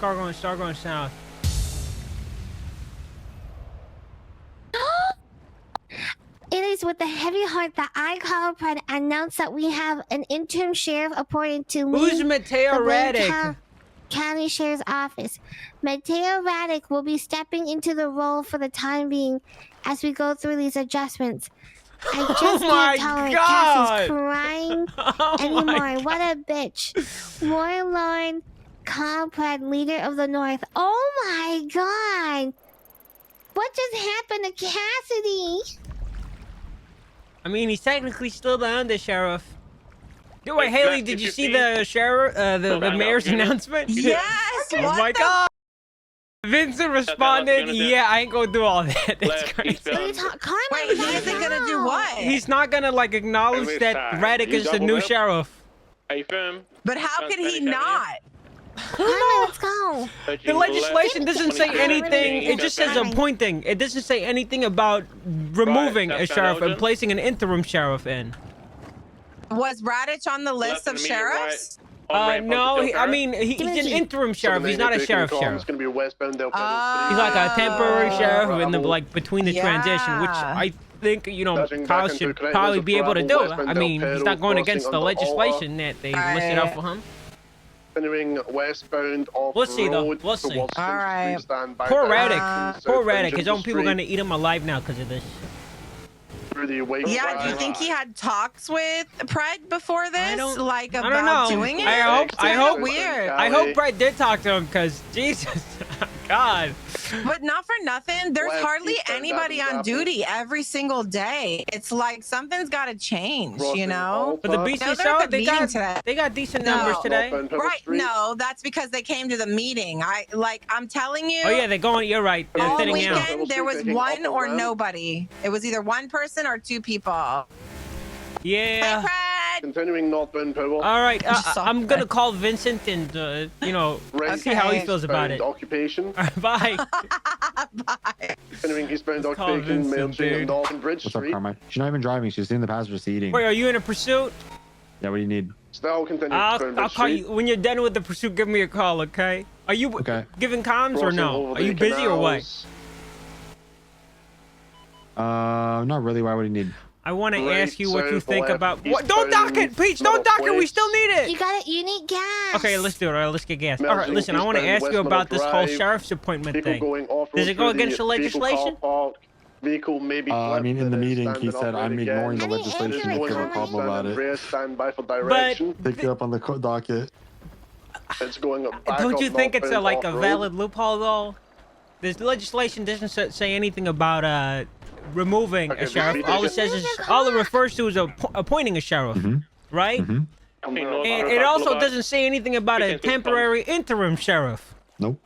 start going south. It is with a heavy heart that I, Carmine, announce that we have an interim sheriff appointed to Who's lead Mateo the Blaine Radic? County Sheriff's Office. Mateo Radic will be stepping into the role for the time being as we go through these adjustments. I just can't tolerate Cassie's crying anymore. What a bitch. Warlord Carmine, leader of the North. Oh my god. What just happened to Cassidy? I mean, he's technically still the under sheriff. Yo, wait, Haley, did you see the sheriff, the mayor's announcement? Yes. Oh my god. Vincent responded, yeah, I ain't gonna do all that. That's crazy. Wait, he isn't gonna do what? He's not gonna, like, acknowledge that Radic is the new sheriff. But how could he not? Come on, let's go. The legislation doesn't say anything. It just says appointing. It doesn't say anything about removing a sheriff and placing an interim sheriff in. Was Radich on the list of sheriffs? No, I mean, he's an interim sheriff. He's not a sheriff. He's like a temporary sheriff in the, like, between the transition, which I think, you know, Kyle should probably be able to do. I mean, he's not going against the legislation that they listed out for him. Westbound We'll see, though. We'll see. All right. Poor Radic. Poor Radic. His own people are gonna eat him alive now because of this. Yeah, do you think he had talks with Pred before this? Like, I don't know. about doing it? I hope weird. I hope Pred did talk to him because Jesus, God. But not for nothing. There's hardly anybody on duty every single day. It's like something's got to change, you know? But the BC show, they got decent numbers today. Right? No, that's because they came to the meeting. I'm telling you. Oh yeah, they're going. You're right. They're all thinning out. weekend there was one or nobody. It was either one person or two people. Yeah. Continuing northbound power. All right, I'm gonna call Vincent and you know, see how he feels about it. Occupation. All right, bye. Bye. Continuing eastbound occupation, Mayorship, Northern Bridge What's up, Street. Carmine? She's not even driving. She's in the passenger seat eating. Wait, are you in a pursuit? Yeah, what do you need? Still continuing I'll call you when you're done with the pursuit. Give me a call, okay? Are you giving comms or no? Are you busy or what? Not really. Why would you need? I want to ask you what you think about. What? Don't dock it, Peach. Don't dock it. We still need it. You got it. You need gas. Okay, let's do it. All right, let's get gas. All right, listen. I want to ask you about this whole sheriff's appointment thing. Does it go against the legislation? I mean, in the meeting, he said, I'm ignoring the legislation. If you have a problem about it, pick you up on the docket. Don't you think it's a valid loophole, though? This legislation doesn't say anything about removing a sheriff. All it says is, all it refers to is appointing a sheriff, right? And it also doesn't say anything about a temporary interim sheriff. Nope.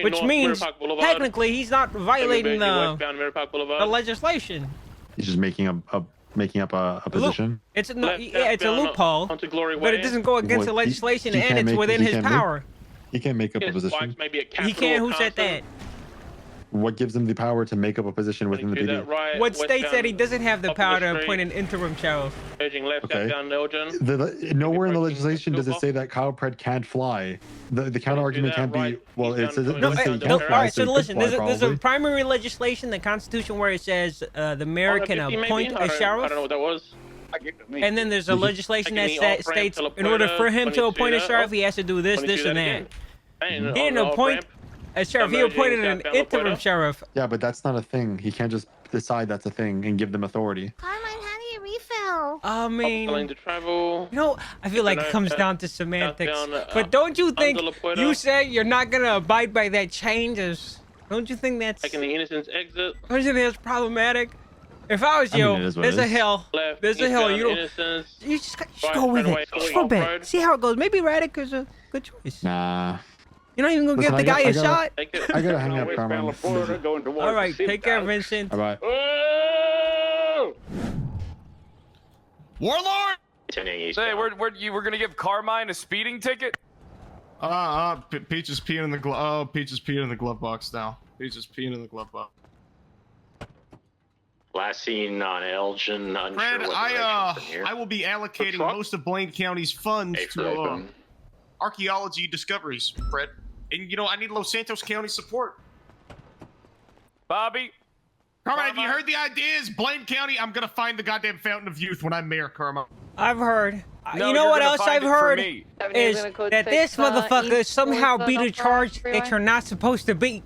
Which means, technically, he's not violating the legislation. He's just making up a position. It's a loophole, but it doesn't go against the legislation, and it's within his power. He can't make up a position. He can't. Who said that? What gives him the power to make up a position within the PD? What state said he doesn't have the power to appoint an interim sheriff? Okay. Nowhere in the legislation does it say that Kyle Pred can't fly. The counter argument can't be, well, it doesn't say he can't fly. All right, so listen, there's a primary legislation, the Constitution, where it says the mayor can appoint a sheriff. I don't know what that was. And then there's a legislation that states in order for him to appoint a sheriff, he has to do this, this, and that. He didn't appoint a sheriff. He appointed an interim sheriff. Yeah, but that's not a thing. He can't just decide that's a thing and give them authority. Carmine, how do you refill? I mean, Willing to travel. you know, I feel like it comes down to semantics. But don't you think you say you're not gonna abide by that changes? Don't you think that's? Taking the innocence exit. Don't you think that's problematic? If I was you, there's a hill. There's a hill. You don't. You just go with it. Just for a bit. See how it goes. Maybe Radic is a good choice. Nah. You're not even gonna give the guy a shot? I gotta hang up, Carmine. All right, take care, Vincent. Bye-bye. Warlord! Say, we're gonna give Carmine a speeding ticket? Peach is peeing in the glove. Oh, Peach is peeing in the glove box now. Peach is peeing in the glove box. Last seen on Elgin. Fred, I will be allocating most of Blaine County's funds to archaeology discoveries. Fred. And you know, I need Los Santos County support. Bobby. Carmine, have you heard the ideas? Blaine County, I'm gonna find the goddamn Fountain of Youth when I'm mayor, Carmine. I've heard. No, you know what gonna else find I've it for heard me. is that this motherfucker somehow beat a charge that you're not supposed to beat.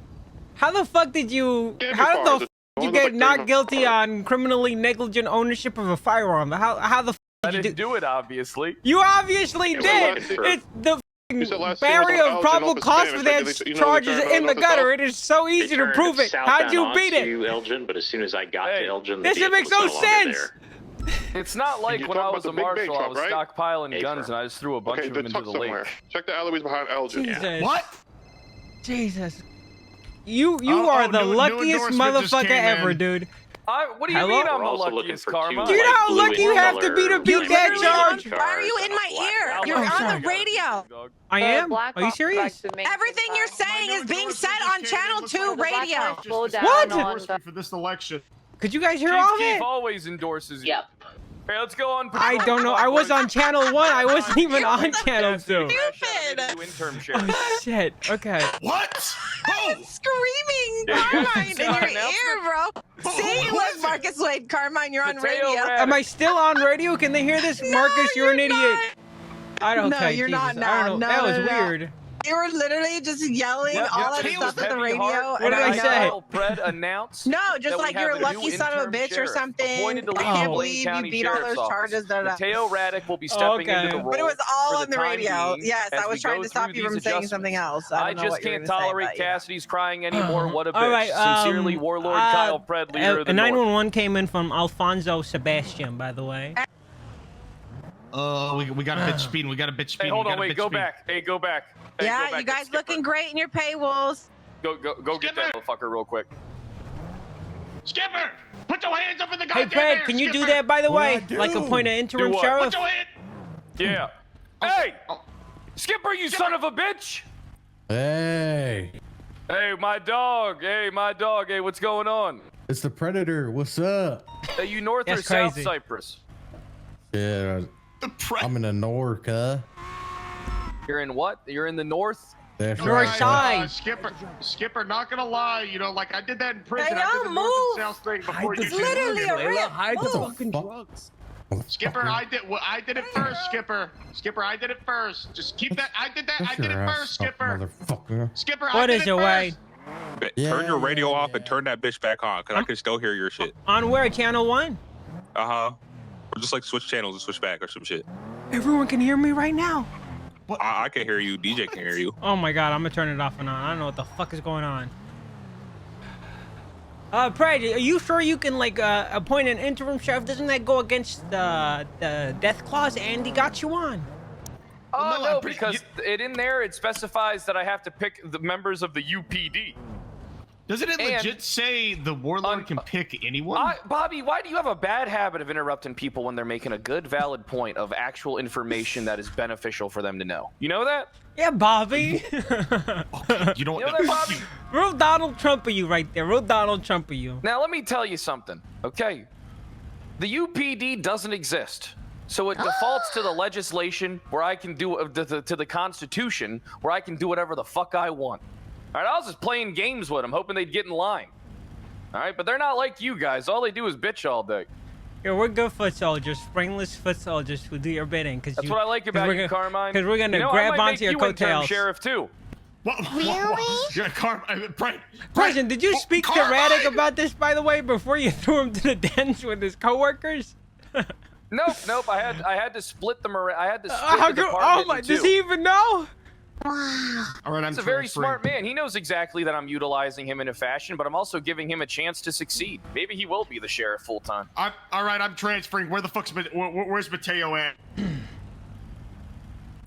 How the fuck did you? How the fuck did you get not guilty on criminally negligent ownership of a firearm? How the fuck I did you didn't do it, obviously. You obviously did. It's the barrier of probable cause for that charge is in the gutter. It is so easy to prove it. How'd you beat it? Elgin, but as soon as I got to Elgin, This makes no sense. It's not like when I was a marshal, I was stockpiling guns and I just threw a bunch of them into the lake. Check the alleyways behind Elgin. Jesus. What? Jesus. You are the luckiest motherfucker ever, dude. What do you mean I'm the luckiest, Carmine? Do you know how lucky you have to be to beat that charge? Why are you in my ear? You're on the radio. I am? Are you serious? Everything you're saying is being said on Channel 2 radio. What? For this election. Could you guys hear all of Chief it? always endorses you. Yep. Hey, let's go on. I don't know. I was on Channel 1. I wasn't even on Channel 2. Stupid. Oh, shit. Okay. What? Oh! Screaming Carmine in your ear, bro. See, look, Marcus Wade, Carmine, you're on radio. Am I still on radio? Can they hear this? Marcus, you're an idiot. I don't. No, Okay, you're Jesus. not now. I don't know. No, That was no. weird. You were literally just yelling all that stuff at the radio. What did I say? Fred announced No, just like you're a lucky son of a bitch or something. I can't believe you beat all those charges. Mateo Raddick will be stepping into the role. But it was all for on the time radio. being Yes, as I we was trying go to stop through you from these saying something else. I don't know just what you were can't gonna say, tolerate but yeah. Cassidy's crying anymore. What a bitch. All right, Sincerely, Warlord Kyle Pred, leader of the a North. 911 came in from Alfonso Sebastian, by the way. We got a bitch speeding. We got a bitch speeding. Hey, hold on, wait, go back. Hey, go back. Hey, Yeah, go back. you guys looking great in your paywalls. Go get that motherfucker real quick. Skipper, put your hands up in the Hey, goddamn Fred, air, can you do Skipper. that, by the way? Like appoint an interim sheriff? Put your hand. Yeah. Hey! Skipper, you son of a bitch! Hey. Hey, my dog. Hey, what's going on? It's the Predator. What's up? Are you north or That's south crazy. Cyprus? Yeah, I'm in the north, huh? You're in what? You're in the north? That's North right. side. Skipper, not gonna lie, you know, like I did that in prison. Hey, I did y'all the north and move. south thing before you It's did. literally a rip. Skipper, I did it first, Skipper. Skipper, I did it first. Just keep that. I did that. I did it first, Skipper. Motherfucker. Skipper, I What did is it your way? first. Turn your radio off and turn that bitch back on, cause I can still hear your shit. On where? Channel 1? Or just like switch channels and switch back or some shit. Everyone can hear me right now. I can hear you. DJ can hear you. Oh my god, I'm gonna turn it off and on. I don't know what the fuck is going on. Pred, are you sure you can like appoint an interim sheriff? Doesn't that go against the death clause Andy got you on? Oh, no, because in there it specifies that I have to pick the members of the UPD. Doesn't it legit say the warlord can pick anyone? Bobby, why do you have a bad habit of interrupting people when they're making a good, valid point of actual information that is beneficial for them to know? You know that? Yeah, Bobby. You don't know that, Bobby? Real Donald Trump of you right there. Real Donald Trump of you. Now, let me tell you something, okay? The UPD doesn't exist. So it defaults to the legislation where I can do, to the Constitution, where I can do whatever the fuck I want. All right, I was just playing games with them, hoping they'd get in line. All right, but they're not like you guys. All they do is bitch all day. Yeah, we're good foot soldiers, springless foot soldiers who do your bidding. That's what I like about you, Carmine. Because we're gonna you know, grab I might onto your make you interim coattails. sheriff too. Really? Yeah, Carmine. President, did you speak to Raddick about this, by the way, before you threw him to the dens with his coworkers? Nope. I had to split them around. I had to split the department oh my! in two. Does he even know? Wow. All right, He's a very smart man. He knows exactly that I'm utilizing him in a fashion, but I'm also giving him a chance to succeed. Maybe he will be the sheriff full time. All right, I'm transferring. Where the fuck's where's Mateo at?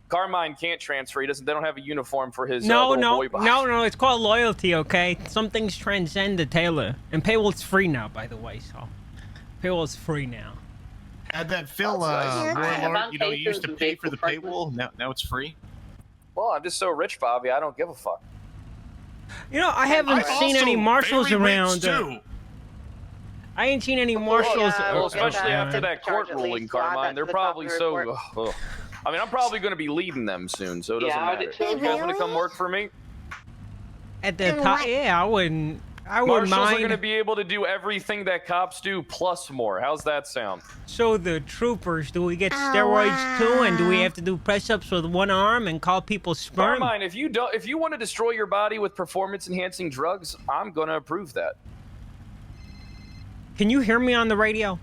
Carmine can't transfer. He doesn't. They don't have a uniform for his No. boy box. No. It's called loyalty, okay? Some things transcend the tailor, and paywall's free now, by the way. So, paywall's free now. Had that Phil warlord, you know, you used to pay for the paywall. Now it's free. Well, I'm just so rich, Bobby. I don't give a fuck. You know, I haven't seen any marshals around. I ain't seen any marshals. Well, especially after that court ruling, Carmine. They're probably so. I mean, I'm probably going to be leading them soon, so it doesn't matter. You guys want to come work for me? At the top, yeah, I wouldn't Marshals mind. are going to be able to do everything that cops do plus more. How's that sound? So the troopers, do we get steroids too, and do we have to do press-ups with one arm and call people sperm? Carmine, if you want to destroy your body with performance-enhancing drugs, I'm going to approve that. Can you hear me on the radio?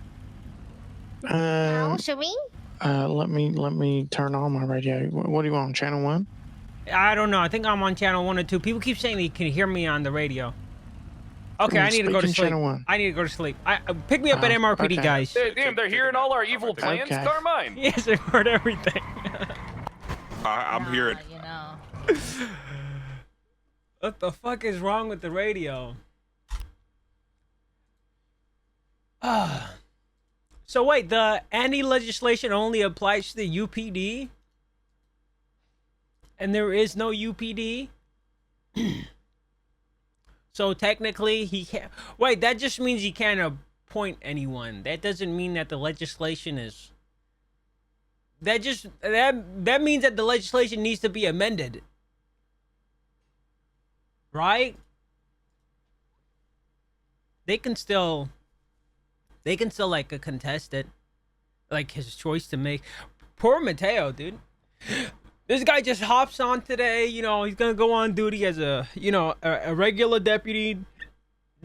Should we? Let me turn on my radio. What do you want? Channel 1? I don't know. I think I'm on channel 1 or 2. People keep saying they can hear me on the radio. Okay, I need to go to sleep. I need to go to sleep. Pick me up at MRPD, guys. Hey, damn, they're hearing all our evil plans, Carmine. Yes, they heard everything. I'm hearing. You know. What the fuck is wrong with the radio? So wait, the anti-legislation only applies to the UPD? And there is no UPD? So technically he can't... Wait, that just means he can't appoint anyone. That doesn't mean that the legislation is... That means that the legislation needs to be amended. Right? They can still like contest it. Like his choice to make. Poor Mateo, dude. This guy just hops on today, you know, he's gonna go on duty as a regular deputy,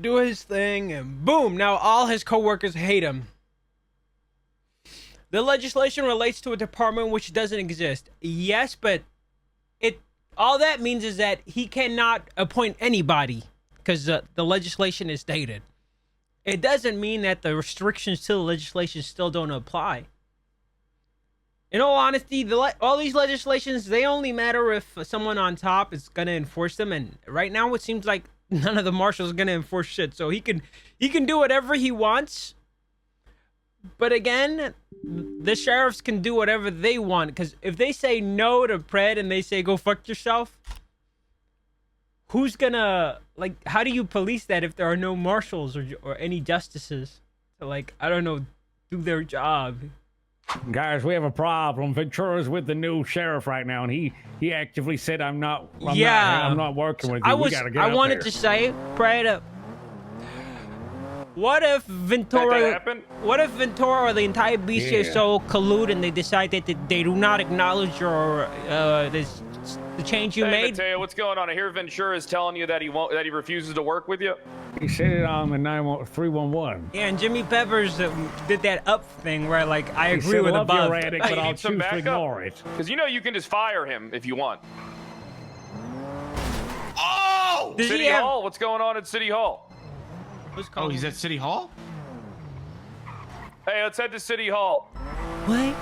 do his thing, and boom, now all his coworkers hate him. The legislation relates to a department which doesn't exist. Yes, but all that means is that he cannot appoint anybody because the legislation is dated. It doesn't mean that the restrictions to the legislation still don't apply. In all honesty, all these legislations, they only matter if someone on top is going to enforce them. And right now, it seems like none of the marshals are going to enforce shit. So he can do whatever he wants. But again, the sheriffs can do whatever they want. Because if they say no to Pred and they say, go fuck yourself, who's going to, like, how do you police that if there are no marshals or any justices to, like, I don't know, do their job? Guys, we have a problem. Ventura's with the new sheriff right now, and he actively said, I'm not working with you. I wanted to say, Pred, what if Ventura or the entire BCSO collude and they decide that they do not acknowledge your the change you made? Mateo, what's going on? I hear Ventura is telling you that he refuses to work with you. He said it on the 311. Yeah, and Jimmy Peppers did that up thing where, like, I agree with above. Erratic, but I'll choose to ignore it. Because you know you can just fire him if you want. Oh! City Hall. What's going on at City Hall? Oh, he's at City Hall? Hey, let's head to City Hall. What?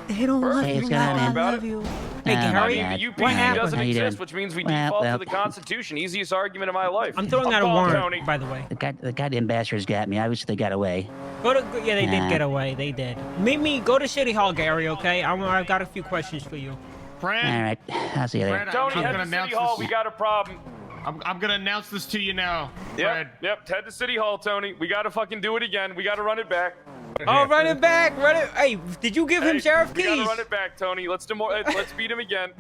They don't love you. I love you. Hey, Gary, the UPD doesn't exist, which means we default to the Constitution. Easiest argument of my life. I'm throwing out a warrant, by the way. The goddamn bastards got me. I wish they got away. Yeah, they did get away. They did. Meet me. Go to City Hall, Gary. Okay? I've got a few questions for you. Fred. All right. I'll see you there. Tony, head to City Hall. We got a problem. I'm gonna announce this to you now. Yep. Head to City Hall, Tony. We gotta fucking do it again. We gotta run it back. Oh, run it back! Run it! Hey, did you give him sheriff keys? We gotta run it back, Tony. Let's beat him again.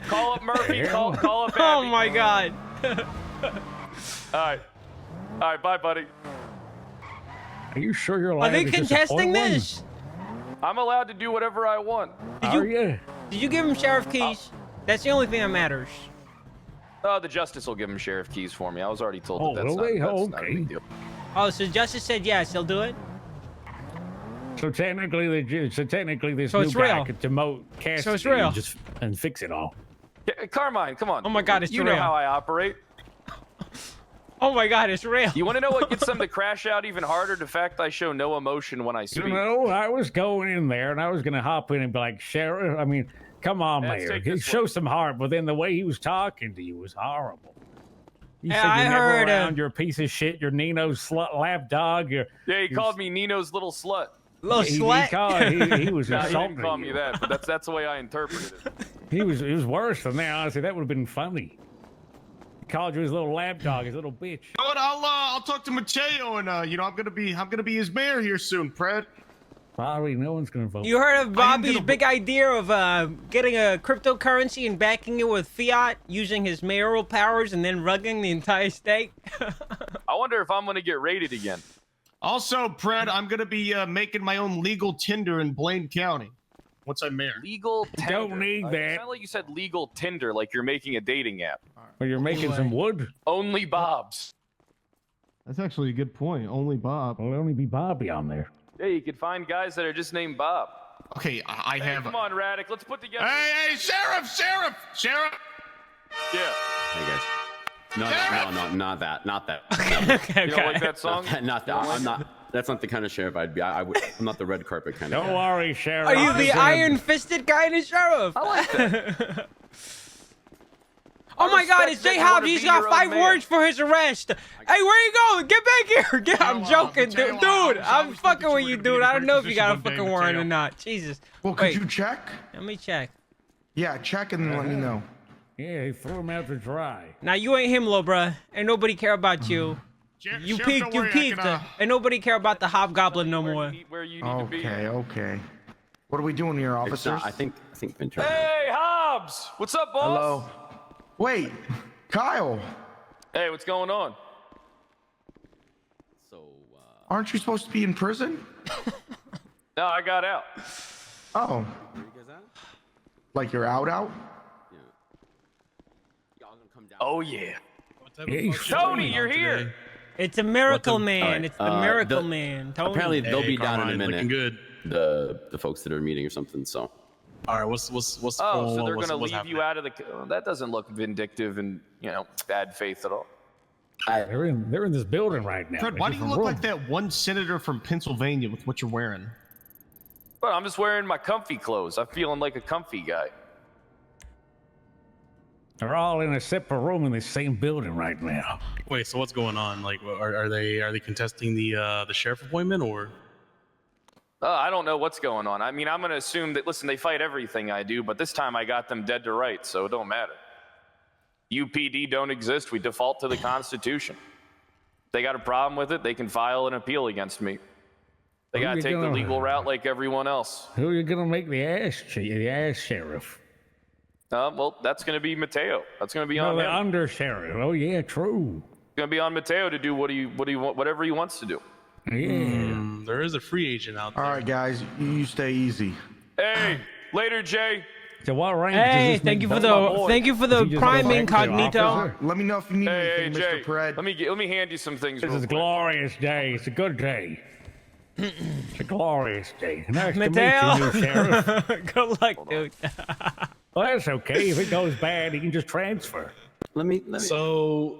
Call up Murphy. Call up Abby. Oh my God! All right, bye, buddy. Are you sure you're alive? Are they contesting this? I'm allowed to do whatever I want. Did you give him sheriff keys? That's the only thing that matters. The justice will give him sheriff keys for me. I was already told that's not a big deal. Oh, so justice said yes, he'll do it? So technically, this new guy could demote Cassidy and fix it all. Yeah, Carmine, come on. Oh my God, it's real. You know how I operate. Oh my God, it's real. You want to know what gets them to crash out even harder? The fact I show no emotion when I speak. You know, I was going in there and I was going to hop in and be like, Sheriff, I mean, come on, Mayor. Show some heart, but then the way he was talking to you was horrible. You said you're never around your piece of shit, your Nino's slut lap dog. He called me Nino's little slut. Little slut? He was insulting he didn't call me that, but that's the way I interpreted it. It was worse than that. Honestly, that would have been funny. He called you his little lap dog, his little bitch. You know what? I'll talk to Mateo, and I'm gonna be his mayor here soon, Fred. Sorry, no one's gonna vote. You heard of Bobby's big idea of getting a cryptocurrency and backing it with fiat, using his mayoral powers, and then rugging the entire state? I wonder if I'm gonna get raided again. Also, Pred, I'm gonna be making my own legal Tinder in Blaine County once I'm mayor. Legal Tinder. Don't need that. It sounded like you said legal Tinder, like you're making a dating app. Well, you're making some wood. Only Bob's. That's actually a good point. Only Bob. Will only be Bobby on there. Yeah, you could find guys that are just named Bob. Okay, I have. Come on, Radic. Let's put together. Hey, Sheriff! Yeah. Hey guys. No, not that. Okay. You don't like that song? Not that. I'm not. That's not the kind of sheriff I'd be. I'm not the red carpet kind of. Don't worry, Sheriff. Are you the iron-fisted kind of sheriff? I like that. Oh my God, it's J Hobbs. He's got 5 words for his arrest. Hey, where you going? Get back here. I'm joking, dude. I'm fucking with you, dude. I don't know if you got a fucking warrant or not. Jesus. Well, could you check? Let me check. Yeah, check and then let me know. Yeah, he threw him out to dry. Now, you ain't him, little bruh. Ain't nobody care about you. You peaked. Ain't nobody care about the hobgoblin no more. Okay. What are we doing here, officers? I think Ventura. Hey, Hobbs! What's up, boss? Hello. Wait, Kyle. Hey, what's going on? So, Aren't you supposed to be in prison? No, I got out. Oh. where you guys at? Like you're out? Yeah. Y'all gonna come down? Oh yeah. Hey, Tony, you're here. It's a miracle man. Alright, It's the miracle man. Tony. Apparently they'll be down in a minute. Looking good. The folks that are meeting or something. So. All right, what's the Oh, so they're gonna leave you out of the. That doesn't look vindictive and bad faith at all. They're in this building right now. Fred, why do you look like that one senator from Pennsylvania with what you're wearing? But I'm just wearing my comfy clothes. I'm feeling like a comfy guy. They're all in a separate room in the same building right now. Wait, so what's going on? Like, are they contesting the sheriff appointment or? I don't know what's going on. I mean, I'm gonna assume that. Listen, they fight everything I do, but this time I got them dead to rights, so it don't matter. UPD don't exist. We default to the Constitution. They got a problem with it, they can file an appeal against me. They gotta take the legal route like everyone else. Who are you gonna make the ass sheriff? Well, that's gonna be Mateo. That's gonna be on the him. under sheriff. Oh yeah, true. It's gonna be on Mateo to do whatever he wants to do. Yeah. There is a free agent out there. All right, guys, you stay easy. Hey, later, Jay. So what rank Hey, does this thank you make for the prime incognito. Let me know if you need anything, Jay, Mr. Pred. let me hand you some things. This is a glorious day. It's a good day. It's a glorious day. Nice Mateo. to meet you, Sheriff. Good luck, dude. Well, that's okay. If it goes bad, he can just transfer. Let me. So,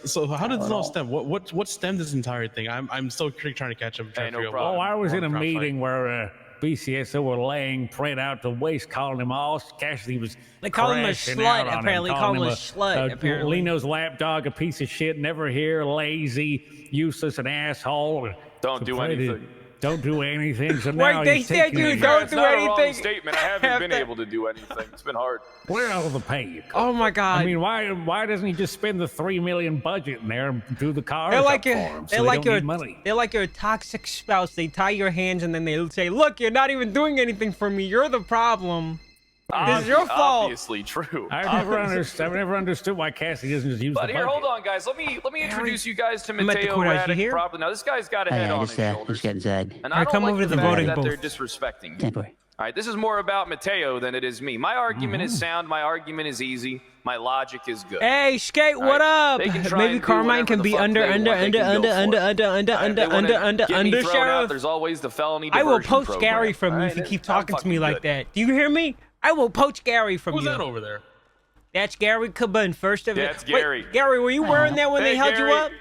so how did this all stem? What stemmed this entire thing? I'm still trying to catch up. Hey, no problem. I was in a meeting where BCSO were laying Pred out to waste, calling him all Cassidy was. They call him a crashing slut, out on apparently. him, Call him a calling slut, apparently. Lino's lapdog, a piece of shit, never here, lazy, useless, an asshole. Don't do anything. Don't do anything. So now Wait, they he's said you taking don't It's do not a wrong anything. statement. I haven't been able to do anything. It's been hard. Where all the pay you? Oh my God. I mean, why doesn't he just spend the $3 million budget in there and do the cars They're like up for him? So they're like don't your need money. they're like your toxic spouse. They tie your hands and then they say, "Look, you're not even doing anything for me. You're the problem. This is your fault." Obviously true. I've never understood why Cassie doesn't just use But the here, budget. hold on, guys. Let me introduce you guys to I'm at the Mateo courthouse. You Radic here? properly. Now, this guy's got a Oh, head yeah, on just, his shoulders. just get inside. And Alright, I come don't over like to the fact voting that booth. they're disrespecting you. Temporary. All right, this is more about Mateo than it is me. My argument is sound. My argument is easy. My logic is good. Hey, Skate, what Alright, up? they can try Maybe and do Carmine whatever can the be fuck under they want. They can go for it. If they wanna get me thrown out, sheriff. There's always the felony I will diversion poach program. Gary from you Alright, if you keep I'm talking to me fucking like good. that. Do you hear me? I will poach Gary from Who's you. that over there? That's Gary Cabun, first of it. That's Gary. Wait, Gary, were you wearing that when Hey, they held you Gary. up?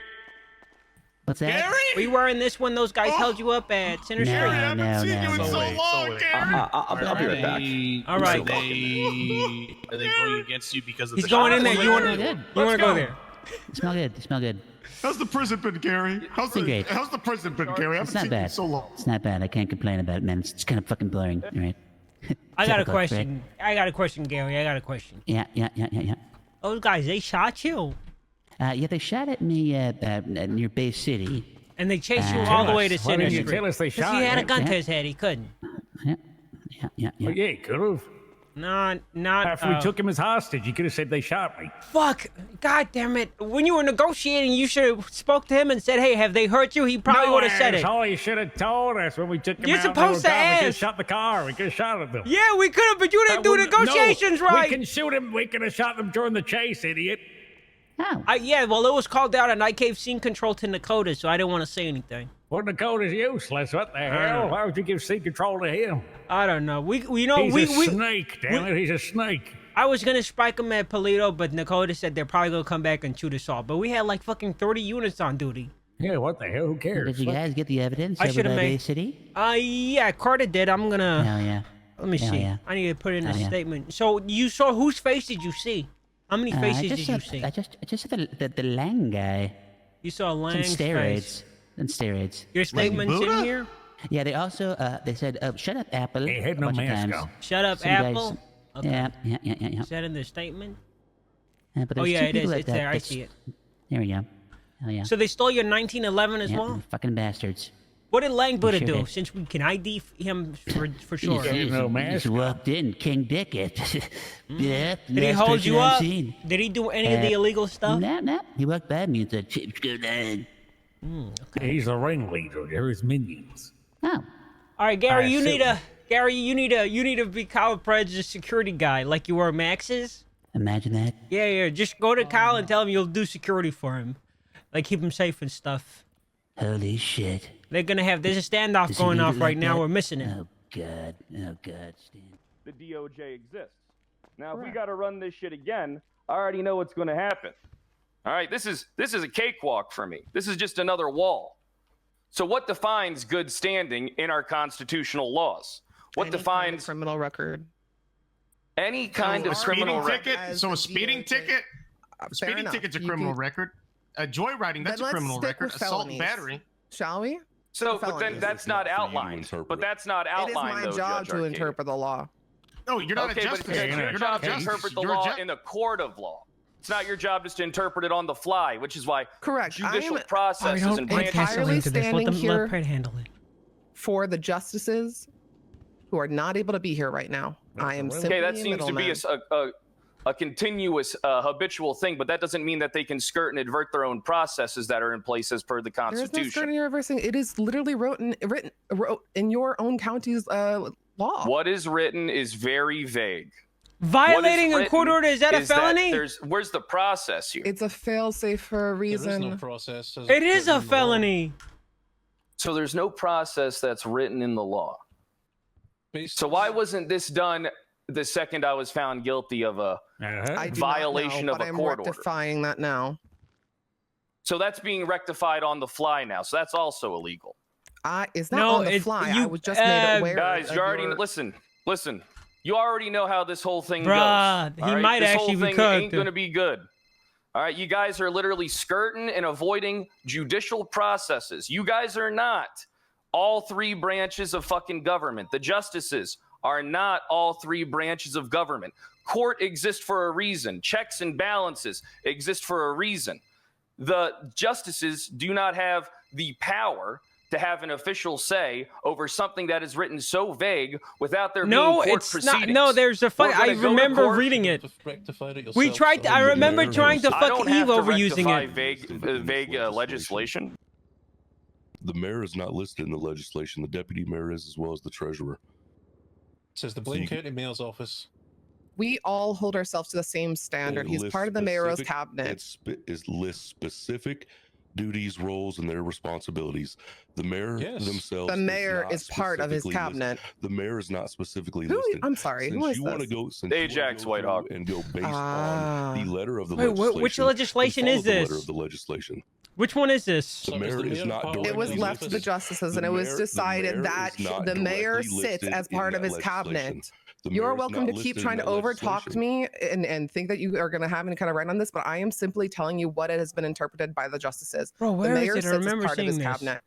What's that? Were you wearing this when those guys held you up at Center Street? No, no, seen you in no. so long, Gary. I'll be right back. All right. Are they going against you because of He's the going in there. Smell You want good. to go there? You smell good. You smell good. How's the prison been, Gary? How's Great. the prison been, Gary? I It's haven't not seen you in bad. so long. It's not bad. I can't complain about it, man. It's just kind of fucking boring. All right. I got a Typical, question. I got a question, Gary. I got a question. Yeah. Those guys, they shot you. Yeah, they shot at me near Bay City. And they chased you all the way to Why didn't Center you tell us they Street. shot He had a him? gun to his head. He couldn't. Yeah, he could have. No, not After we took him as hostage, you could have said they shot me. Fuck! God damn it! When you were negotiating, you should have spoke to him and said, "Hey, have they hurt you?" He probably would have said it. Oh, you should have told us when we took him You're out. supposed to We could ask. have shot the car. We could have shot at them. Yeah, we could have, but you didn't do negotiations right. We can shoot him. We could have shot them during the chase, idiot. Oh. Yeah, well, it was called out, and I gave scene control to Dakota, so I didn't want to say anything. Well, Dakota's useless. What the hell? Why would you give scene control to him? I don't know. He's a snake, damn it. He's a snake. I was gonna spike him at Polito, but Dakota said they're probably gonna come back and shoot us all. But we had like fucking 30 units on duty. Yeah, what the hell? Who cares? Did you guys get the evidence I over should have by made the city? Yeah, Carter did. I'm gonna. Hell yeah. Let me Hell see. yeah. I need to put in a Hell yeah. statement. So you saw whose face did you see? How many faces did you see? I just saw the Lang guy. You saw Lang's Some steroids. face. And steroids. Your statement's in here. Yeah, they also they said shut up, Apple. He had no a bunch of mask times. on. Shut up, Some guys- Apple. Okay. Yeah. Is that in the statement? But Oh there's yeah, two it is. people It's that- there. I that's- see it. There we go. Hell yeah. So they stole your 1911 as Yeah, well. Fucking bastards. What did Lang Buddha sure do? did. Since we can ID him for He sure. just, he no just mask walked in, King Dickett. Yeah, Did he last hold person you I've up? seen. Did he do any of the illegal stuff? No. He walked by me and said, "Chips, go down." He's the ringleader. They're his minions. Oh. All right, Gary, I you assume. need to be Kyle Pred's security guy, like you were Max's. Imagine that. Yeah. Just go to Kyle and tell him you'll do security for him, like keep him safe and stuff. Holy shit. There's a standoff Does he going need off it right like now. that? We're missing it. Oh god. Stan. The DOJ exists. Now, if we got to run this shit again, I already know what's going to happen. All right, this is a cakewalk for me. This is just another wall. So what defines good standing in our constitutional laws? What defines criminal record? Any kind of criminal record. So a speeding ticket? A speeding ticket's a criminal record. Joyriding, that's a criminal record. Assault and battery. Shall we? So, but then that's not outlined. But that's not outlined, It is my though, job Judge to Arcade. interpret the law. No, you're not Okay, a but justice. it's your job to interpret the law in the court of law. It's not your job just to interpret it on the fly, which is why judicial processes and branches. Entirely standing here Let Pred handle it. for the justices who are not able to be here right now. I am simply Okay, that a seems to be middleman. a continuous, habitual thing, but that doesn't mean that they can skirt and advert their own processes that are in place as per the There is no Constitution. skirting or reversing. It is literally written in your own county's law. What is written is very vague. Violating a court order, is that a felony? Where's the process here? It's a fail-safe for a reason. There is no process. It is a felony. So there's no process that's written in the law. So why wasn't this done the second I was found guilty of a I do violation not know, of but a I'm court order? rectifying that now. So that's being rectified on the fly now. So that's also illegal. It's not on the fly. I was just made aware. Guys, of you already your- listen. You already know how this whole thing Bruh, goes. he all right? might this actually whole be thing cooked. ain't gonna be good. All right, you guys are literally skirting and avoiding judicial processes. You guys are not all three branches of fucking government. The justices are not all three branches of government. Court exists for a reason. Checks and balances exist for a reason. The justices do not have the power to have an official say over something that is written so vague without there being court proceedings. No, there's a fuck. I remember reading it. We tried. I remember trying to fuck Eve over using it. Vague legislation. The mayor is not listed in the legislation. The deputy mayor is, as well as the treasurer. It says the Blaine County Mayor's Office. We all hold ourselves to the same standard. He's part of the mayor's cabinet. It lists specific duties, roles, and their responsibilities. The mayor themselves. The mayor is part of his cabinet. The mayor is not specifically listed. I'm sorry. Since Who is you this? want to go, since Ajax Whitehawk, and go based on the letter of the Wait, legislation. which legislation then is follow the this? letter of the legislation. Which one is this? The mayor is not. It was left to the justices, and it was decided that the mayor sits as part of his cabinet. You're welcome to keep trying to overtalk me and think that you are going to have any kind of right on this, but I am simply telling you what it has been interpreted by the justices. Bro, the where mayor is it? I sits as remember part of his seeing this. cabinet.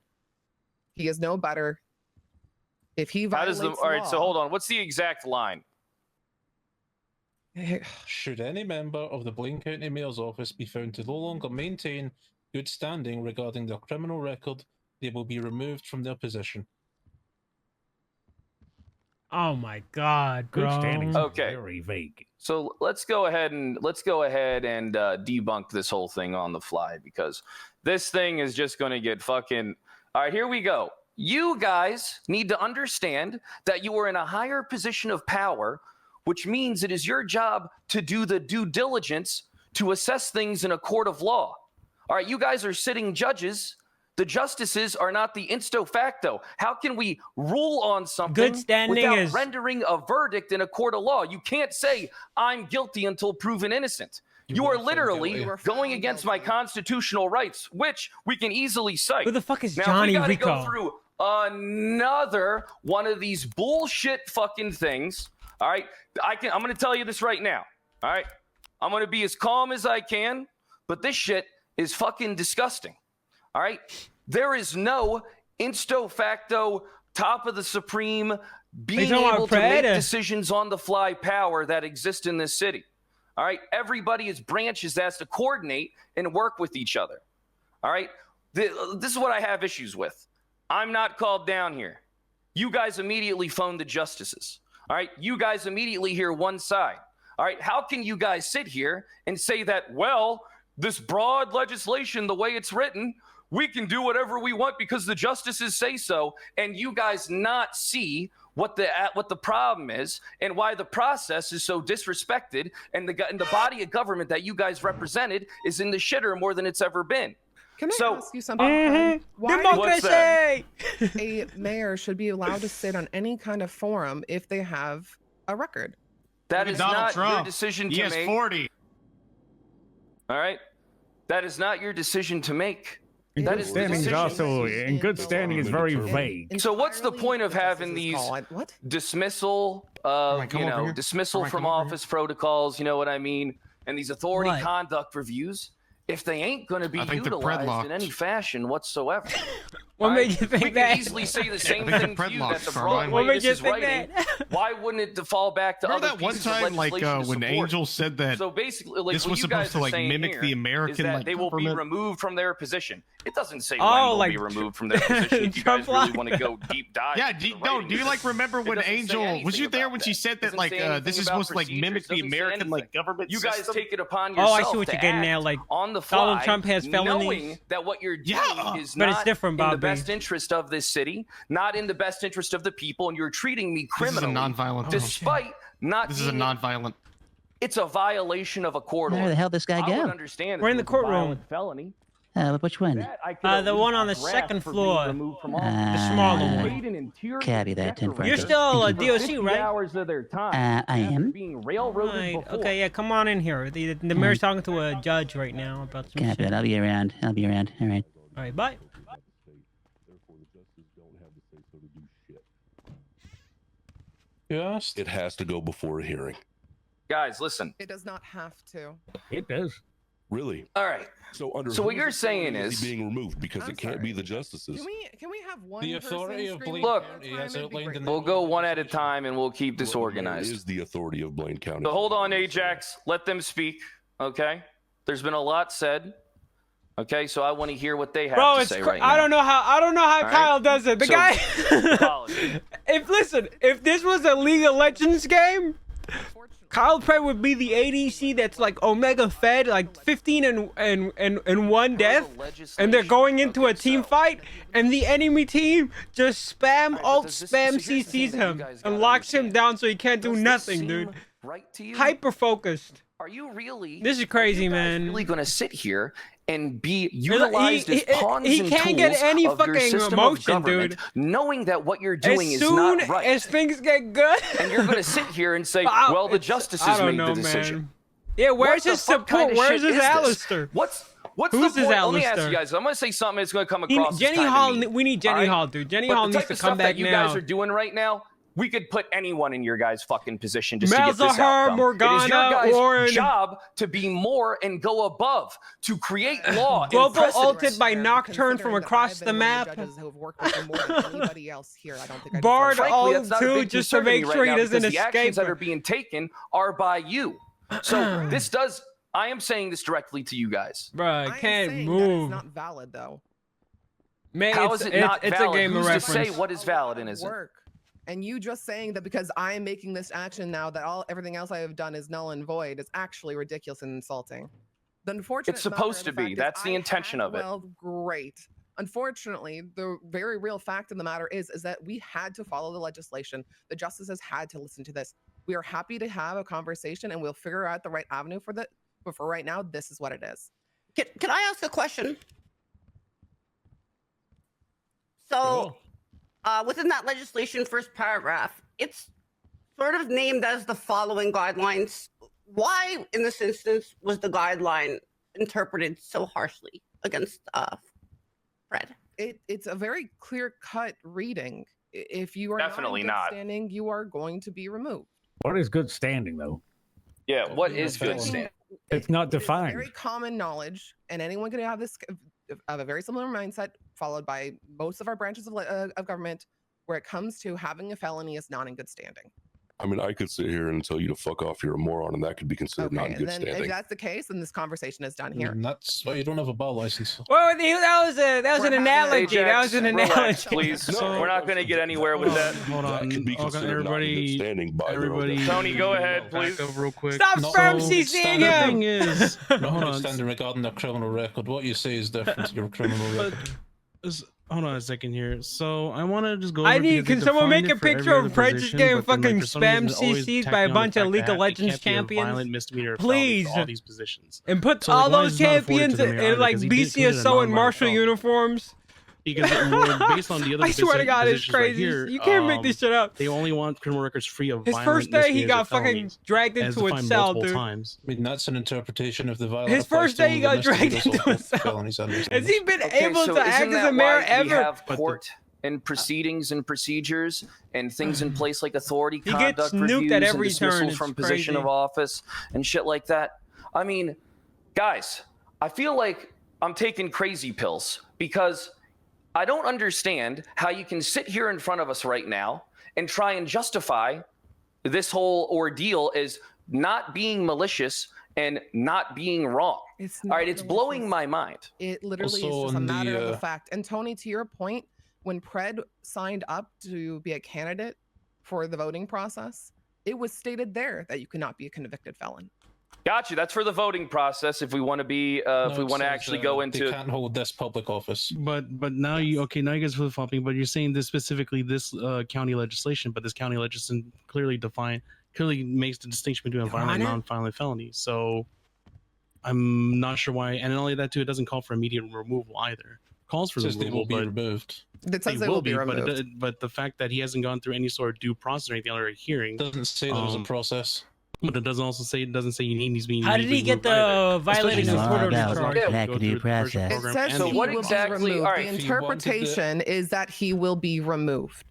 He is no better. If he violates all right, so hold on. What's the exact line? Should any member of the Blaine County Mayor's Office be found to no longer maintain good standing regarding their criminal record, they will be removed from their position. Oh my God, Good bro. standings. Okay. Very vague. So let's go ahead and debunk this whole thing on the fly, because this thing is just going to get fucking. All right, here we go. You guys need to understand that you are in a higher position of power, which means it is your job to do the due diligence to assess things in a court of law. All right, you guys are sitting judges. The justices are not the insto facto. How can we rule on something Good standing without is rendering a verdict in a court of law? You can't say I'm guilty until proven innocent. You are literally going against my constitutional rights, which we can easily cite. Who the fuck is now, Johnny if we gotta Rico? go through another one of these bullshit fucking things. All right, I'm going to tell you this right now. All right, I'm going to be as calm as I can, but this shit is fucking disgusting. All right, there is no insto facto top of the supreme being able to make decisions on the fly power that exists in this city. All right, everybody is branches that has to coordinate and work with each other. All right, this is what I have issues with. I'm not called down here. You guys immediately phone the justices. All right, you guys immediately hear one side. All right, how can you guys sit here and say that, well, this broad legislation, the way it's written, we can do whatever we want because the justices say so, and you guys not see what the problem is and why the process is so disrespected, and the body of government that you guys represented is in the shitter more than it's ever been. Can I ask you something? Why Democracy! A mayor should be allowed to sit on any kind of forum if they have a record. That is Donald not Trump. your decision to He has make. 40. All right, that is not your decision to make. That is the Standing is decision. also in good standing is very vague. So what's the point of having these dismissal, dismissal from office protocols? You know what I mean? And these authority conduct reviews, if they ain't going to be utilized in any fashion whatsoever. What made you think we that? can easily say the same thing to you. That's the broad What way made this you is think writing. that? Why wouldn't it fall back to Remember other that one pieces of time, like legislation to when support? Angel said that So basically, like, this what was you supposed guys to are like saying mimic here the is American that like they will be government? removed from their position. It doesn't say Oh, when they'll like be removed from their position. If you guys really want to go deep dive. Yeah, into the do writing you of like this, remember it when doesn't say Angel was anything you there about when she that. said that Doesn't like say this anything is about supposed to like procedures, mimic the doesn't say American like anything. government You guys system? take it upon Oh, yourself I see what to you're getting at, act like, on the fly, Donald Trump has felonies. knowing that what you're doing is But not it's different, in the Bobby. best interest of this city, not in the best interest of the people, and you're treating me This is a criminally, non-violent. despite not This is a being non-violent. It's a violation of a court order. Where the hell this guy I would go? understand if We're in it the was a courtroom. violent felony. Which one? That I could at The least one on the grasp second for being floor. removed from office. The smaller one. Paid an interior Copy that, 10 decorator You're Franco. still a Thank you. DOC, 50 right? hours of their time I after am. being railroaded Right. before. Okay, yeah, come on in here. The mayor's talking to a judge right now about some Copy shit. that. I'll be around. All right. All right, bye. Therefore, the justices don't have the say-so to do shit. Just It has to go before a hearing. Guys, listen. It does not have to. It does. Really? All right. So under So what whose you're saying authority is he being removed because I'm it can't sorry. be the justices. Can we have one The authority person of screaming Blaine Look, at a County time? has It'd be outlined great. the We'll go one at a time and we'll keep this Well, the mayor organized. is the authority of Blaine County. So hold on, Ajax. Let them speak. Okay. There's been a lot said. Okay, so I want to hear what they have Bro, to it's say right now. I don't know how right? Kyle does it. The So- guy. Apologies. if this was a League of Legends game, Kyle Prey would be the ADC that's like Omega Fed, like 15 and 1 death, and they're going into a team fight, and the enemy team just spam ult spam CCs him and locks him down so he can't do nothing, dude. Right to you? Hyper focused. Are you really? This is crazy, man. Really going to sit here and be utilized as pawns he and can't tools get any of your fucking system emotion, of government, dude. knowing that what you're doing As is soon not right, as things get good, and you're going to sit here and say, I- "Well, the it's- justices I don't made know, the decision." man. Yeah, where's What his the fuck kind support? of Where's shit his is this? Alistair? What's Who's the his point? Let me ask Alistair? you guys. I'm going to say something that's going to come across. Jenny as Hall. kinda mean, We need Jenny all right? Hall, dude. Jenny But Hall the needs type to of come stuff back that you now. guys are doing right now. We could put anyone in your guys' fucking position just to get this Malzahar, outcome. Morgana, it is your guys' Warren. job to be more and go above, to create law. and Global precedent. ulted by Nocturne from across the map. Bard Frankly, ult that's not a too, big just to concern to me make right sure he now doesn't because the escape. actions that are being taken are by you. So this does. I am saying this directly to you guys. Bruh, I am can't saying move. That is not valid, though. How is it not it's valid? a game of Who's to reference. say what is valid and isn't? Work. And you just saying that because I am making this action now that everything else I have done is null and void is actually ridiculous and insulting. The unfortunate It's supposed to be. That's the intention of it. Well, great. Unfortunately, the very real fact of the matter is that we had to follow the legislation. The justices had to listen to this. We are happy to have a conversation and we'll figure out the right avenue for that. But for right now, this is what it is. Can I ask a question? So, within that legislation first paragraph, it's sort of named as the following guidelines. Why, in this instance, was the guideline interpreted so harshly against Fred? It's a very clear-cut reading. If you are Definitely not not. standing, you are going to be removed. What is good standing, though? Yeah, what is good standing? It's not It is defined. very common knowledge, and anyone can have a very similar mindset, followed by most of our branches of government, where it comes to having a felony is not in good standing. I mean, I could sit here and tell you to fuck off, you're a moron, and that could be considered not in good Then standing. if that's the case, then this conversation is done here. And that's why you don't have a bar license. Well, that was an analogy. That was an Relax, analogy. please. We're not going to get anywhere with that. Hold on. That could be considered not in good standing by their own Everybody, Tony, go ahead, please. Back up real quick. Stop sperm CCing The him. thing is, hold on. Notwithstanding regarding their criminal record, what you say is different to your criminal record. Hold on a second here. So I want to just go. I over need. because Can they someone defined make a it for every picture other of Prentice position, getting but then, fucking for some spam reason, it always CC'd tack by a on the bunch of fact League of that it Legends can't be a champions? violent misdemeanor felony Please. for all these positions. And put So, all why those is it not afforded champions to the mayor in either? like Because he did include it in BCSO and non-violent martial felony. uniforms. Because based on the other I swear to God, it's positions right crazy. here, You can't make this shit up. They only want criminal records free of His violent first day, he misdemeanors got or fucking felonies, dragged as into a defined cell, multiple dude. times. I mean, that's an interpretation of the violent. His first day, he got dragged into a cell. felonies, I understand. Has he been Okay, able so to isn't act as that a mayor why we ever? have court and proceedings and procedures and things in place like authority He gets conduct nuked reviews at and every dismissal turn. It's from position crazy. of office and shit like that? I mean, guys, I feel like I'm taking crazy pills because I don't understand how you can sit here in front of us right now and try and justify this whole ordeal as not being malicious and not being wrong. All right, it's blowing my mind. It literally Also is just a on matter of the, the fact. And Tony, to your point, when Pred signed up to be a candidate for the voting process, it was stated there that you could not be a convicted felon. Gotcha. That's for the voting process. If we want to be, if we want to actually go They into. can't hold this public office. But now you now you guys flip flopping. But you're saying this specifically this county legislation, but this county legislation clearly makes the distinction between a violent and non-violent felony. So I'm not sure why. And not only that too, it doesn't call for immediate removal either. It calls for Says they removal, will be but removed. It says they will be removed. But the fact that he hasn't gone through any sort of due process or anything other hearing Doesn't say there was a process. But it doesn't also say he needs to be. How did he get the violating the court order charge? It says So he what will exactly? be removed. All right. The interpretation is that he will be removed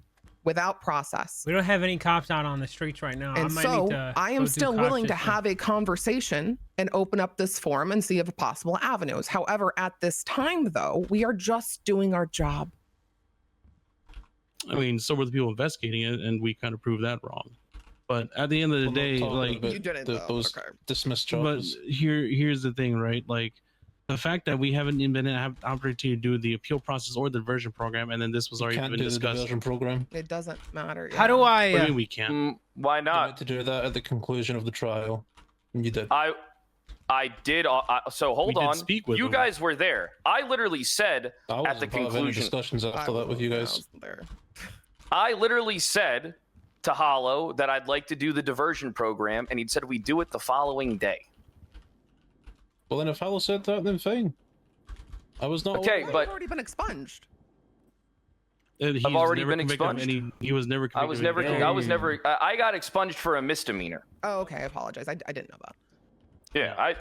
without process. We don't have any cops out on the streets right now. And I might so need to I go am do still cop willing shit to then. have a conversation and open up this forum and see if possible avenues. However, at this time, though, we are just doing our job. I mean, so were the people investigating it, and we kind of proved that wrong. But at the end of the day, like You didn't, though. those Okay. dismissed but charges. here's the thing, right? Like the fact that we haven't even been have opportunity to do the appeal process or the diversion program, and then this was already Can't been do the discussed. diversion program. It doesn't matter. How do I? What do you mean we can't? Why You not? had to do that at the conclusion of the trial. And you did. I did. So hold We did on. speak with You him. guys were there. I literally said I at the wasn't part of any conclusion. discussions after that with you guys. I literally said to Hollow that I'd like to do the diversion program, and he said we do it the following day. Well, then if Hallow said that, then fine. I was not. Okay, You've but already been expunged. He I've was already never been convicted of expunged. he was never. I was never. convicted of anything. I got expunged for a misdemeanor. Oh, okay. I apologize. I didn't know that. Yeah,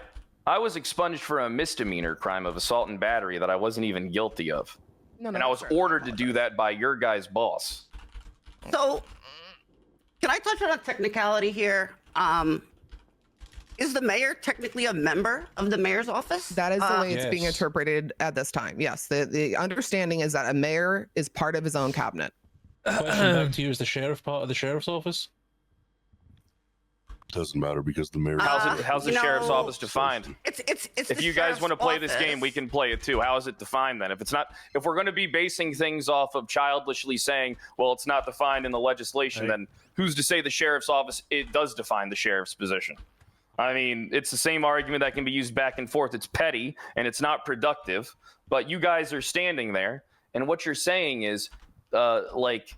I was expunged for a misdemeanor crime of assault and battery that I wasn't even guilty of. No, And I was ordered to do that by your guy's boss. So, can I touch on a technicality here? Is the mayor technically a member of the mayor's office? That is the way it's being interpreted at this time. Yes, the understanding is that a mayor is part of his own cabinet. Question back to you: is the sheriff part of the sheriff's office? Doesn't matter because the mayor. How's the you sheriff's know, office defined? It's If the you guys sheriff's want to play this office. game, we can play it too. How is it defined then? If we're going to be basing things off of childishly saying, well, it's not defined in the legislation, then who's to say the sheriff's office it does define the sheriff's position? I mean, it's the same argument that can be used back and forth. It's petty and it's not productive, but you guys are standing there, and what you're saying is, like,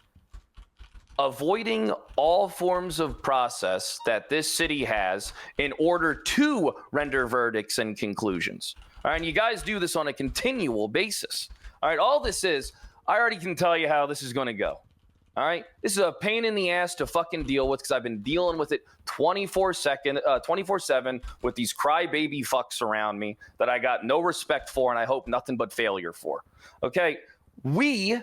avoiding all forms of process that this city has in order to render verdicts and conclusions. All right, and you guys do this on a continual basis. All right, all this is, I already can tell you how this is going to go. All right, this is a pain in the ass to fucking deal with because I've been dealing with it 24/7 with these crybaby fucks around me that I got no respect for and I hope nothing but failure for. Okay, we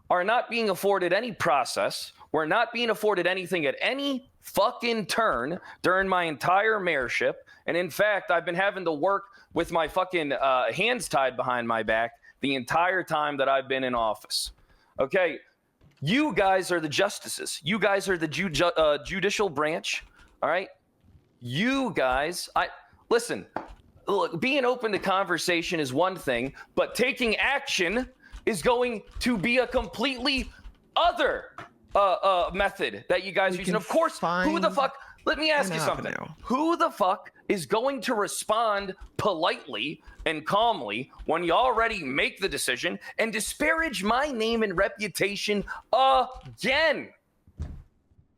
are not being afforded any process. We're not being afforded anything at any fucking turn during my entire mayorship. And in fact, I've been having to work with my fucking hands tied behind my back the entire time that I've been in office. Okay, you guys are the justices. You guys are the judicial branch. All right, you guys. Listen. Look, being open to conversation is one thing, but taking action is going to be a completely other method that you guys use. And of course, who the fuck, let me ask you something. Who the fuck is going to respond politely and calmly when you already make the decision and disparage my name and reputation again?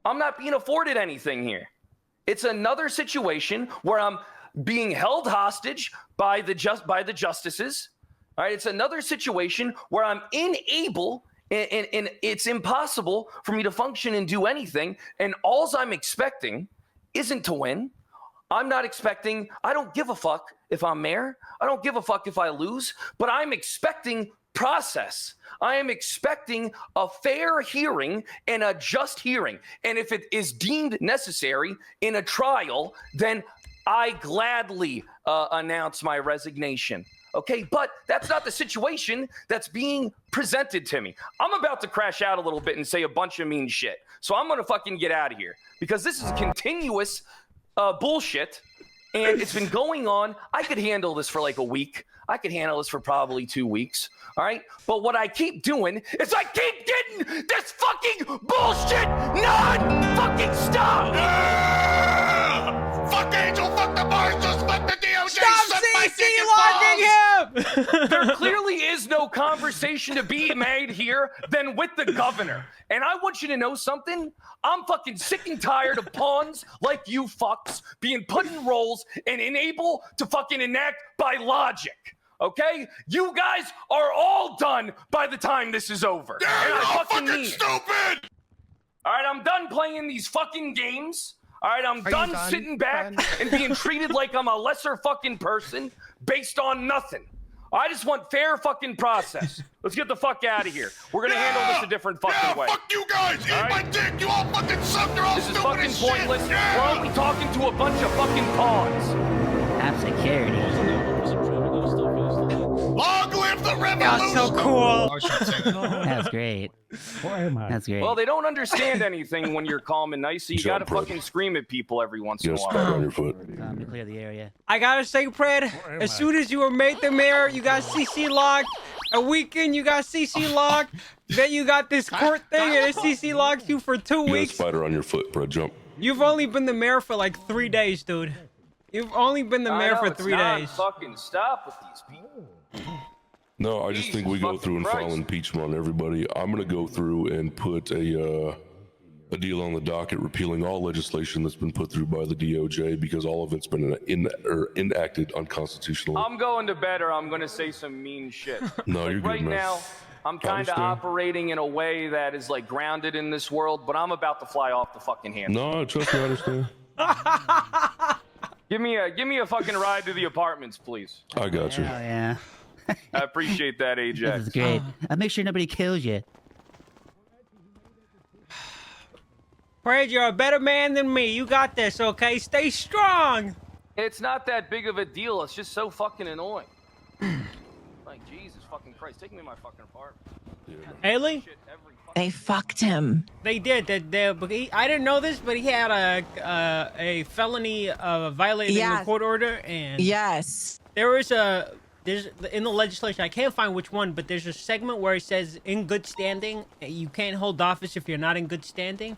I'm not being afforded anything here. It's another situation where I'm being held hostage by the justices. All right, it's another situation where I'm unable and it's impossible for me to function and do anything. And all I'm expecting isn't to win. I'm not expecting, I don't give a fuck if I'm mayor. I don't give a fuck if I lose, but I'm expecting process. I am expecting a fair hearing and a just hearing. And if it is deemed necessary in a trial, then I gladly announce my resignation. Okay, but that's not the situation that's being presented to me. I'm about to crash out a little bit and say a bunch of mean shit. So I'm going to fucking get out of here because this is continuous bullshit and it's been going on. I could handle this for like a week. I could handle this for probably 2 weeks. All right, but what I keep doing is I keep getting this fucking bullshit non-fucking stop. Fuck Angel, fuck the Marshals, fuck the DOJ. Stop CC logging him! There clearly is no conversation to be made here than with the governor. And I want you to know something. I'm fucking sick and tired of pawns like you fucks being put in roles and unable to fucking enact by logic. Okay? You guys are all done by the time this is over. Yeah, and you're I all fucking mean it. stupid! All right, I'm done playing these fucking games. All right, I'm done sitting back and being treated like I'm a lesser fucking person based on nothing. I just want fair fucking process. Let's get the fuck out of here. We're gonna handle this a different fucking way. Fuck you guys! Eat my dick! You all fucking suck! You're all This is stupid fucking as shit! pointless. Yeah! We're only talking to a bunch of fucking pawns. Have security. Long live the revolution! That's so cool. That's great. That's great. Well, they don't understand anything when you're calm and nice, so you gotta fucking scream at people every once in a Yes, while. pat on your foot. Time to clear the area. I gotta say, Fred, as soon as you were made the mayor, you got CC locked. A weekend, you got CC locked. Then you got this court thing, and it CC locks you for 2 You got a weeks. spider on your foot, bro. Jump. You've only been the mayor for like 3 days, dude. You've only been the mayor for 3 days. Fucking stop with these people. No, I just think we go through and file impeachment on everybody. I'm going to go through and put a deal on the docket repealing all legislation that's been put through by the DOJ because all of it's been enacted unconstitutionally. I'm going to bed or I'm going to say some mean shit. No, you're good, right man. now, I'm kind of operating in a way that is like grounded in this world, but I'm about to fly off the fucking handle. No, trust me, I understand. Give me a fucking ride to the apartments, please. I got you. Oh, yeah. I appreciate that, Ajax. This is great. I'll make sure nobody kills you. Fred, you're a better man than me. You got this, okay? Stay strong. It's not that big of a deal. It's just so fucking annoying. Like, Jesus fucking Christ. Take me to my fucking apartment. Haley? They fucked him. They did. I didn't know this, but he had a felony violating a court order, and yes, there's in the legislation. I can't find which one, but there's a segment where it says in good standing. You can't hold office if you're not in good standing.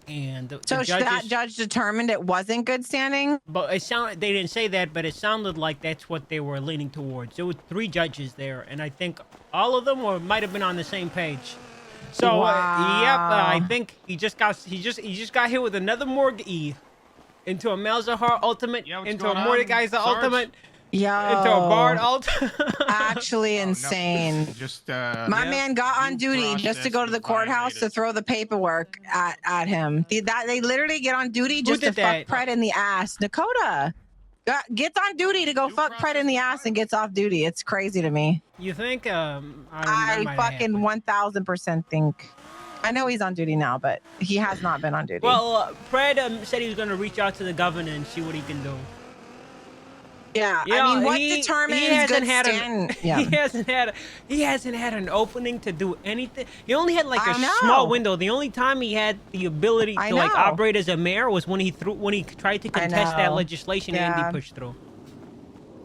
And that judge determined it wasn't good standing. But they didn't say that, but it sounded like that's what they were leaning towards. There were 3 judges there, and I think all of them might have been on the same page. So I think he just got hit with another Morg-E into a Malzahar ultimate, into a Mordekaiser ultimate, into a Bard ultimate. Actually insane. My man got on duty just to go to the courthouse to throw the paperwork at him. They literally get on duty just to fuck Pred in the ass. Dakota gets on duty to go fuck Pred in the ass and gets off duty. It's crazy to me. You think? I fucking 1000% think. I know he's on duty now, but he has not been on duty. Well, Pred said he was going to reach out to the governor and see what he can do. Yeah, I mean, what determines good stand? He hasn't had an opening to do anything. He only had like a small window. The only time he had the ability to like operate as a mayor was when he tried to contest that legislation Andy pushed through.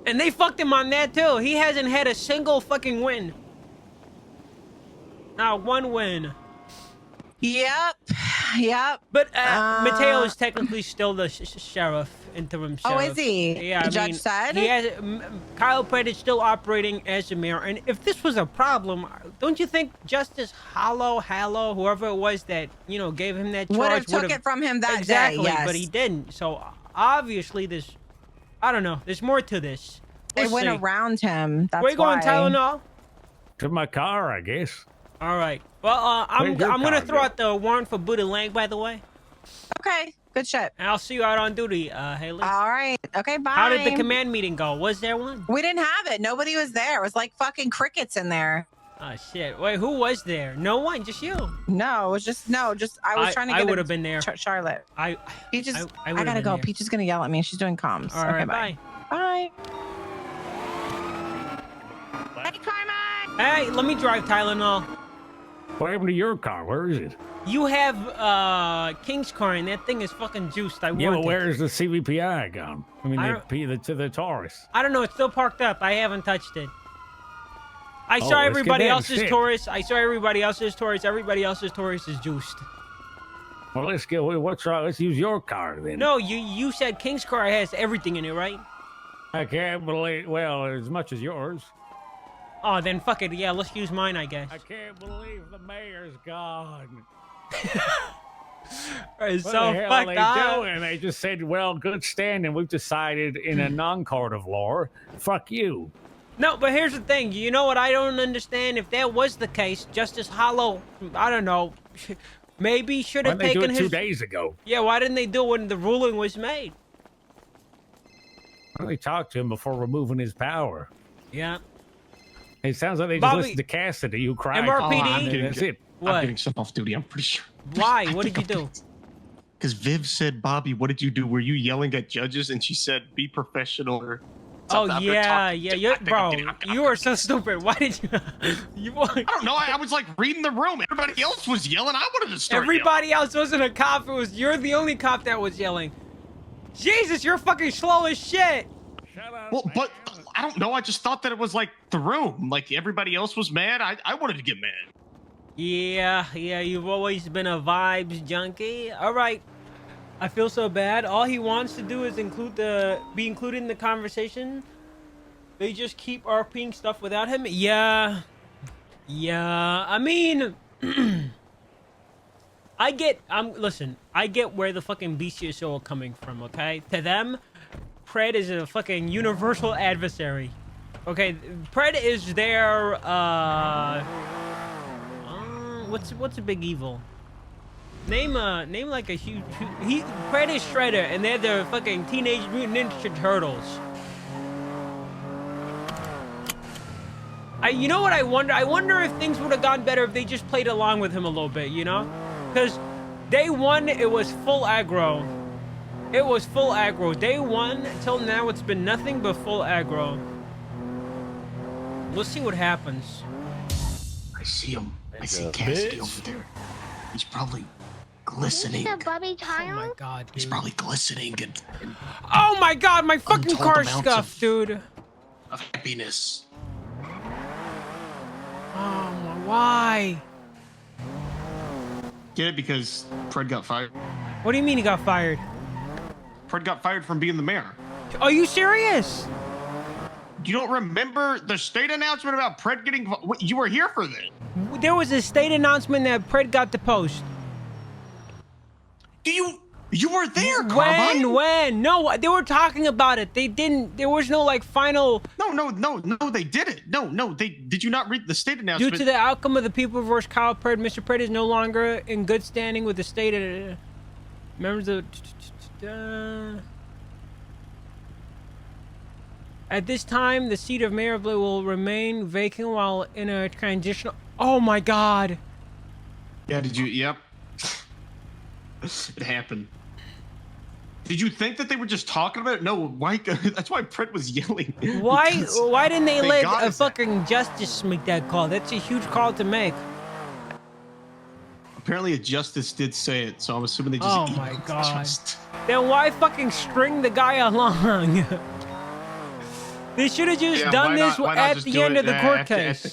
And they fucked him on that too. He hasn't had a single fucking win. Not one win. Yep. But Mateo is technically still the sheriff, interim sheriff. Oh, is he? Yeah, the judge said? Kyle Pratt is still operating as a mayor. And if this was a problem, don't you think Justice Hallow, whoever it was that, gave him that charge would have took it from him that day, yes. But he didn't. So obviously I don't know. There's more to this. They went around him. That's Where you going, Tylenol? To my car, I guess. All right. Well, I'm gonna throw out the warrant for Buddha Lang, by the way. Okay. Good shit. And I'll see you out on duty, Haley. All right. Okay, bye. How did the command meeting go? Was there one? We didn't have it. Nobody was there. It was like fucking crickets in there. Oh shit! Wait, who was there? No one, just you. No, it was just I was trying to get. I would have been there. Charlotte. I gotta go. There. Peach is gonna yell at me. She's doing comms. All right, bye. Bye. Hey, Carmine. Hey, let me drive Tylenol. What happened to your car? Where is it? You have King's car, and that thing is fucking juiced. Yeah, but where's the CVPI gone? I mean, the Taurus. I don't know. It's still parked up. I haven't touched it. I saw everybody else's Taurus. Everybody else's Taurus is juiced. Well, let's get. What's wrong? Let's use your car then. No, you said King's car has everything in it, right? I can't believe. Well, as much as yours. Oh, then fuck it. Yeah, let's use mine, I guess. I can't believe the mayor's gone. It's what so the hell fucked are up. they doing? They just said, well, good standing. We've decided in a non-court of law, fuck you. No, but here's the thing. You know what I don't understand? If that was the case, Justice Hollow, I don't know, maybe should have taken his... 2 days ago? Yeah, why didn't they do it when the ruling was made? Why don't they talk to him before removing his power? Yeah. It sounds like they just listened to Cassidy, who cried. MRPD? That's it. I'm getting sent off duty, I'm pretty sure. Why? What did you do? Because Viv said, Bobby, what did you do? Were you yelling at judges? And she said, be professional. Or oh, yeah. Bro, you are so stupid. Why did you... I don't know. I was like reading the room. Everybody else was yelling. I wanted to start Everybody else wasn't a cop. You're the only cop that was yelling. Jesus, you're fucking slow as shit. Shut up, well, but I don't know. I just thought that it was like the room. Like everybody else was mad. I wanted to get mad. Yeah, you've always been a vibes junkie. All right. I feel so bad. All he wants to do is be included in the conversation. They just keep RPing stuff without him. Yeah. I mean, I get where the fucking BCSO are coming from, okay? To them, Pred is a fucking universal adversary. Okay, Pred is their, what's a big evil? Name like a huge... Pred is Shredder, and they're the fucking Teenage Mutant Ninja Turtles. You know what I wonder? I wonder if things would have gone better if they just played along with him a little bit, you know? Because day one, it was full aggro. It was full aggro. Day one, till now, it's been nothing but full aggro. We'll see what happens. I see him. I see Cassidy over there. He's probably glistening. Mr. Bobby Child? Oh my god, dude. He's probably glistening and oh my god, my fucking untold car amounts scuffed, dude. of happiness. Oh my, why? Get it? Because Pred got fired. What do you mean he got fired? Pred got fired from being the mayor. Are you serious? You don't remember the state announcement about Pred getting... You were here for that. There was a state announcement that Pred got the post. You were there, Carmine? When? No, they were talking about it. They didn't... There was no, like, final... No, they didn't. No, did you not read the state announcement? Due to the outcome of the people versus Kyle Pred, Mr. Pred is no longer in good standing with the state... members of... At this time, the seat of Mayor Blue will remain vacant while in a transitional... Oh my god! Yeah, did you... Yep. It happened. Did you think that they were just talking about it? No, why? That's why Pred was yelling. Why didn't they let a fucking justice make that call? That's a huge call to make. Apparently a justice did say it, so I'm assuming they just... Oh my god. Then why fucking string the guy along? They should have just done this at the end of the court case.